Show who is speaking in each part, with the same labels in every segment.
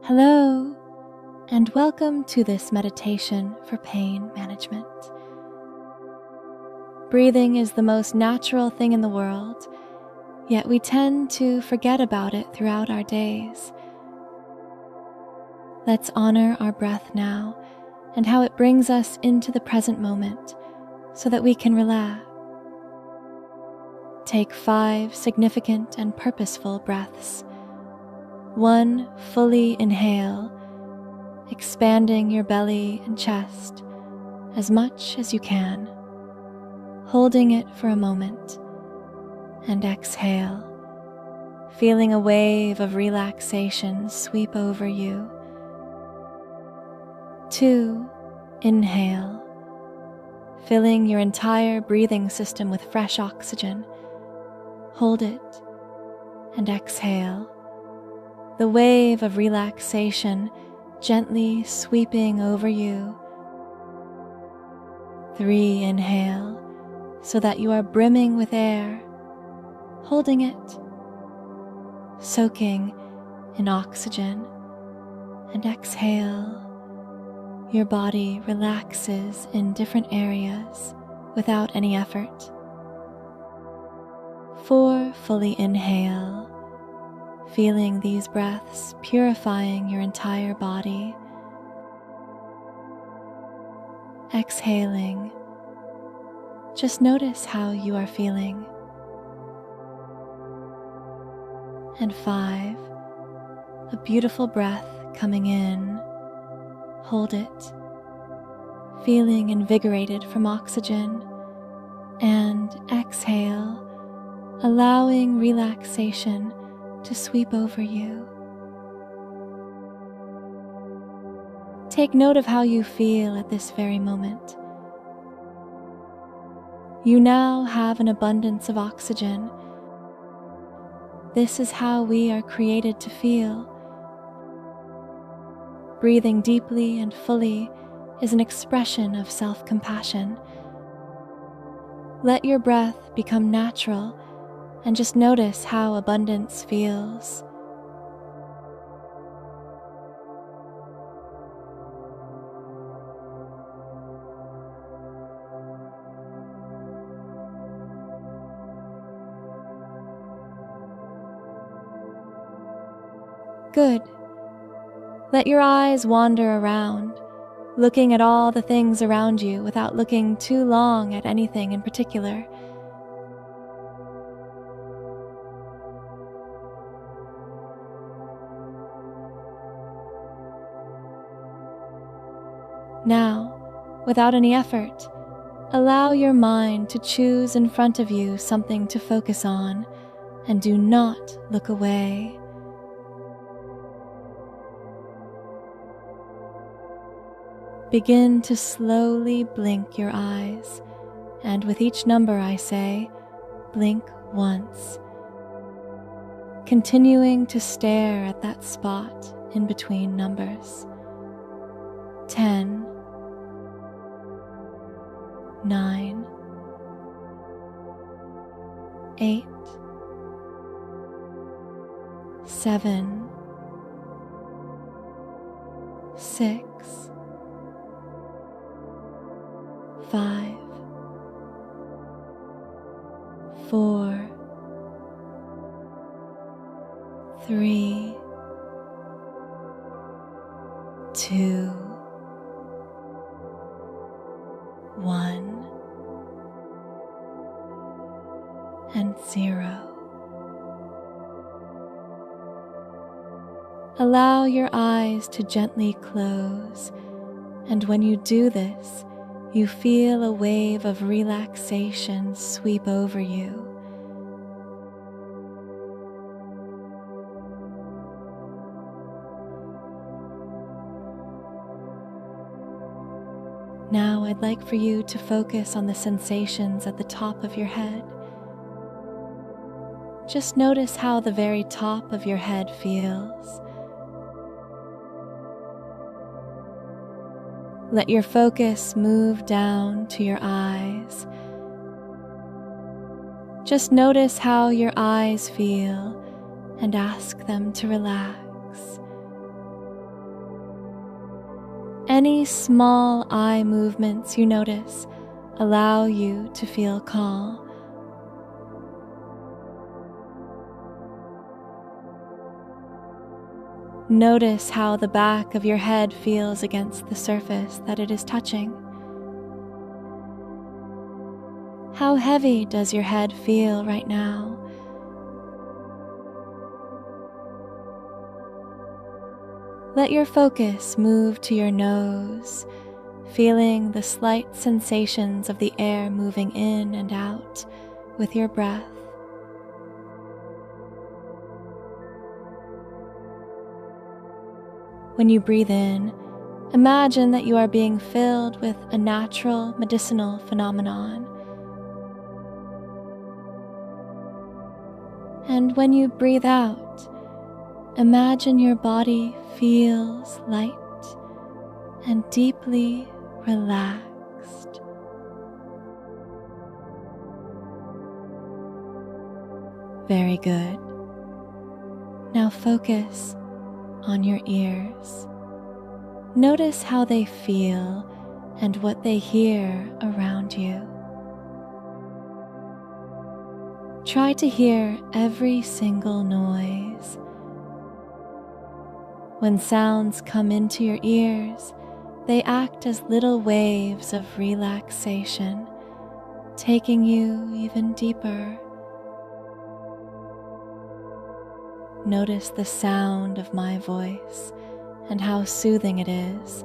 Speaker 1: Hello, and welcome to this meditation for pain management. Breathing is the most natural thing in the world, yet we tend to forget about it throughout our days. Let's honor our breath now and how it brings us into the present moment so that we can relax. Take 5 significant and purposeful breaths. 1 fully inhale, expanding your belly and chest as much as you can, holding it for a moment, and exhale, feeling a wave of relaxation sweep over you. 2 inhale, filling your entire breathing system with fresh oxygen, hold it, and exhale, the wave of relaxation gently sweeping over you. 3 inhale, so that you are brimming with air, holding it, soaking in oxygen, and exhale. Your body relaxes in different areas without any effort. 4 fully inhale, feeling these breaths purifying your entire body. Exhaling, just notice how you are feeling. And 5, a beautiful breath coming in, hold it, feeling invigorated from oxygen, and exhale, allowing relaxation to sweep over you. Take note of how you feel at this very moment. You now have an abundance of oxygen. This is how we are created to feel. Breathing deeply and fully is an expression of self-compassion. Let your breath become natural and just notice how abundance feels. Good. Let your eyes wander around, looking at all the things around you without looking too long at anything in particular. Now, without any effort, allow your mind to choose in front of you something to focus on, and do not look away. Begin to slowly blink your eyes, and with each number I say, blink once, continuing to stare at that spot in between numbers. 10, 9, 8, 7, 6, 5, 4, 3, 2, 1, and 0. Allow your eyes to gently close, and when you do this, you feel a wave of relaxation sweep over you. Now I'd like for you to focus on the sensations at the top of your head. Just notice how the very top of your head feels. Let your focus move down to your eyes. Just notice how your eyes feel and ask them to relax. Any small eye movements you notice allow you to feel calm. Notice how the back of your head feels against the surface that it is touching. How heavy does your head feel right now? Let your focus move to your nose, feeling the slight sensations of the air moving in and out with your breath. When you breathe in, imagine that you are being filled with a natural medicinal phenomenon. And when you breathe out, imagine your body feels light and deeply relaxed. Very good. Now focus on your ears. Notice how they feel and what they hear around you. Try to hear every single noise. When sounds come into your ears, they act as little waves of relaxation, taking you even deeper. Notice the sound of my voice and how soothing it is.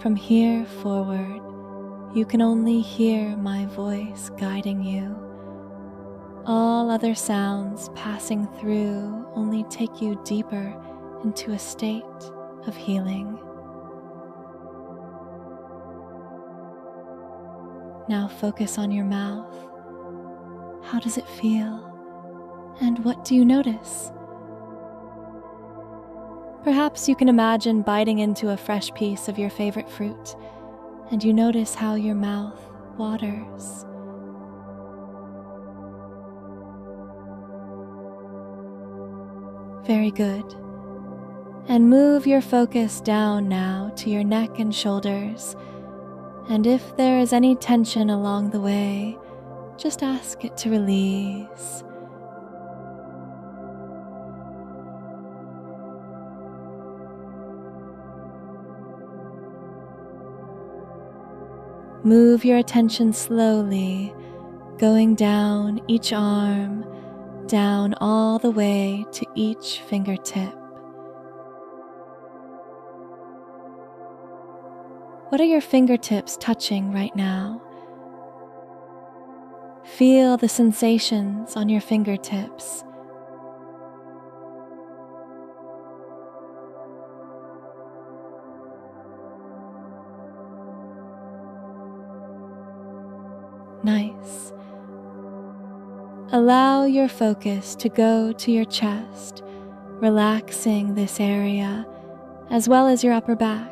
Speaker 1: From here forward, you can only hear my voice guiding you. All other sounds passing through only take you deeper into a state of healing. Now focus on your mouth. How does it feel? And what do you notice? Perhaps you can imagine biting into a fresh piece of your favorite fruit, and you notice how your mouth waters. Very good. And move your focus down now to your neck and shoulders, and if there is any tension along the way, just ask it to release. Move your attention slowly, going down each arm, down all the way to each fingertip. What are your fingertips touching right now? Feel the sensations on your fingertips. Nice. Allow your focus to go to your chest, relaxing this area as well as your upper back.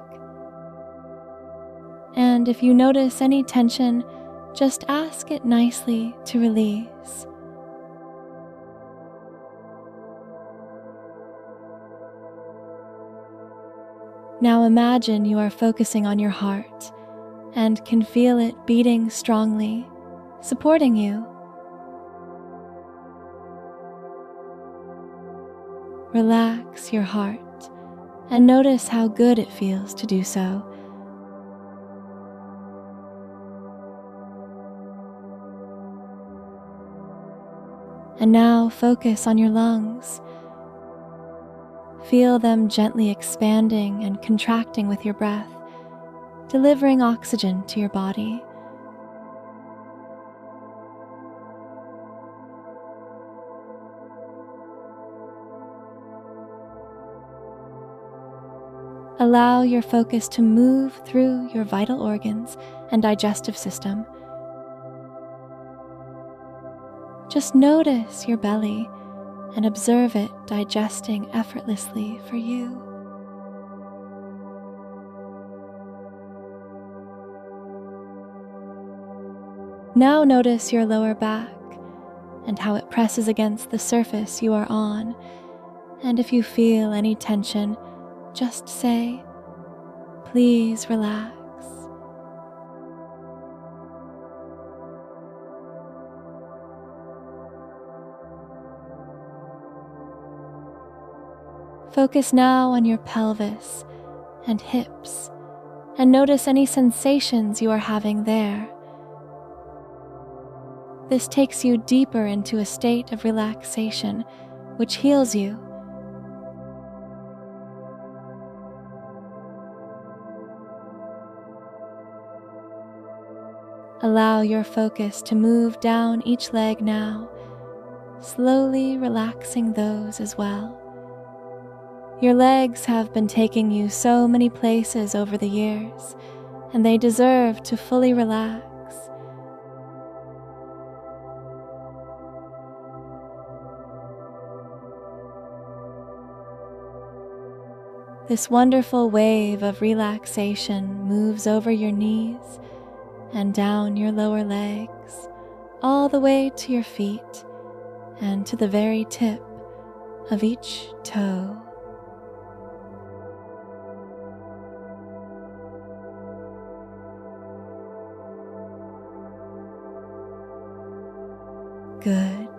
Speaker 1: And if you notice any tension, just ask it nicely to release. Now imagine you are focusing on your heart and can feel it beating strongly, supporting you. Relax your heart and notice how good it feels to do so. And now focus on your lungs. Feel them gently expanding and contracting with your breath, delivering oxygen to your body. Allow your focus to move through your vital organs and digestive system. Just notice your belly and observe it digesting effortlessly for you. Now notice your lower back and how it presses against the surface you are on, and if you feel any tension, just say, "Please relax." Focus now on your pelvis and hips, and notice any sensations you are having there. This takes you deeper into a state of relaxation, which heals you. Allow your focus to move down each leg now, slowly relaxing those as well. Your legs have been taking you so many places over the years, and they deserve to fully relax. This wonderful wave of relaxation moves over your knees and down your lower legs, all the way to your feet and to the very tip of each toe. Good.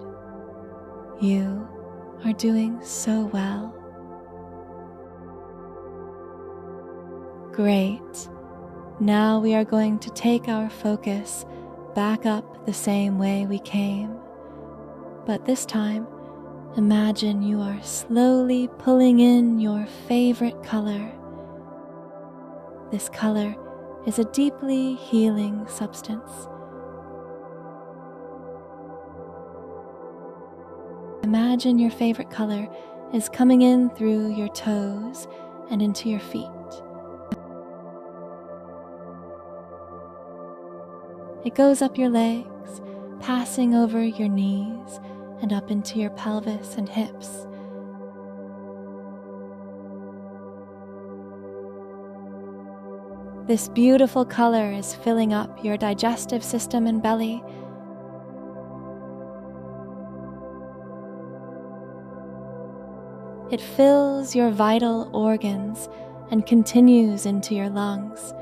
Speaker 1: You are doing so well. Great. Now we are going to take our focus back up the same way we came. But this time, imagine you are slowly pulling in your favorite color. This color is a deeply healing substance. Imagine your favorite color is coming in through your toes and into your feet. It goes up your legs, passing over your knees and up into your pelvis and hips. This beautiful color is filling up your digestive system and belly. It fills your vital organs and continues into your lungs.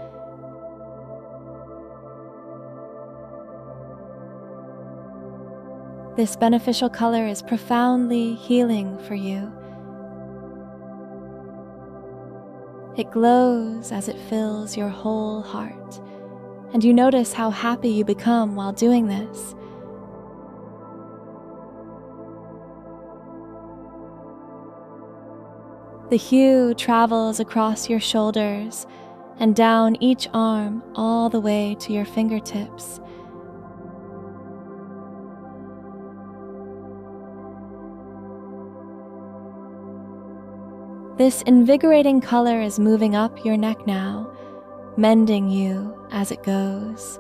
Speaker 1: This beneficial color is profoundly healing for you. It glows as it fills your whole heart, and you notice how happy you become while doing this. The hue travels across your shoulders and down each arm all the way to your fingertips. This invigorating color is moving up your neck now, mending you as it goes.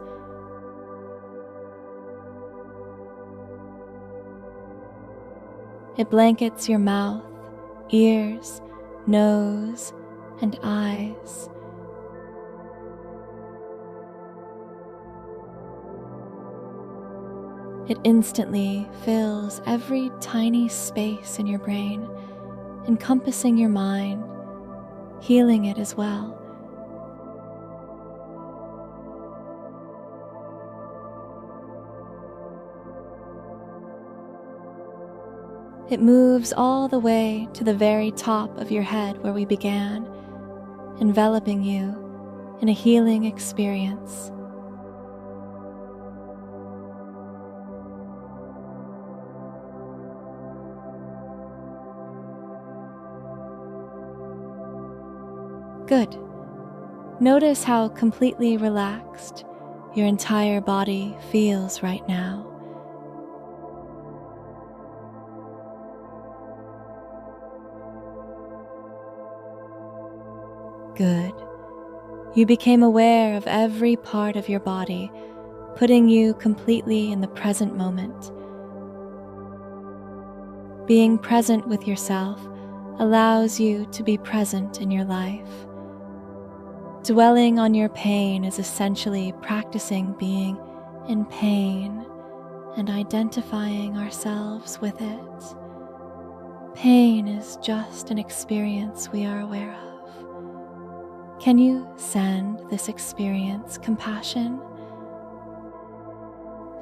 Speaker 1: It blankets your mouth, ears, nose, and eyes. It instantly fills every tiny space in your brain, encompassing your mind, healing it as well. It moves all the way to the very top of your head where we began, enveloping you in a healing experience. Good. Notice how completely relaxed your entire body feels right now. Good. You became aware of every part of your body, putting you completely in the present moment. Being present with yourself allows you to be present in your life. Dwelling on your pain is essentially practicing being in pain and identifying ourselves with it. Pain is just an experience we are aware of. Can you send this experience compassion?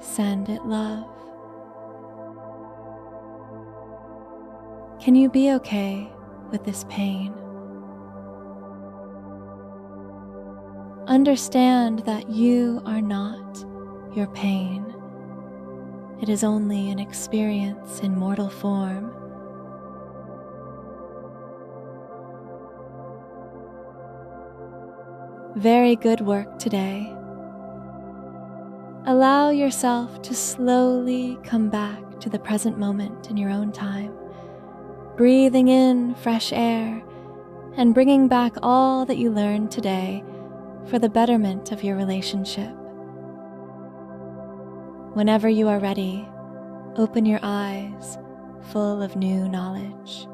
Speaker 1: Send it love. Can you be okay with this pain? Understand that you are not your pain. It is only an experience in mortal form. Very good work today. Allow yourself to slowly come back to the present moment in your own time, breathing in fresh air and bringing back all that you learned today for the betterment of your relationship. Whenever you are ready, open your eyes full of new knowledge.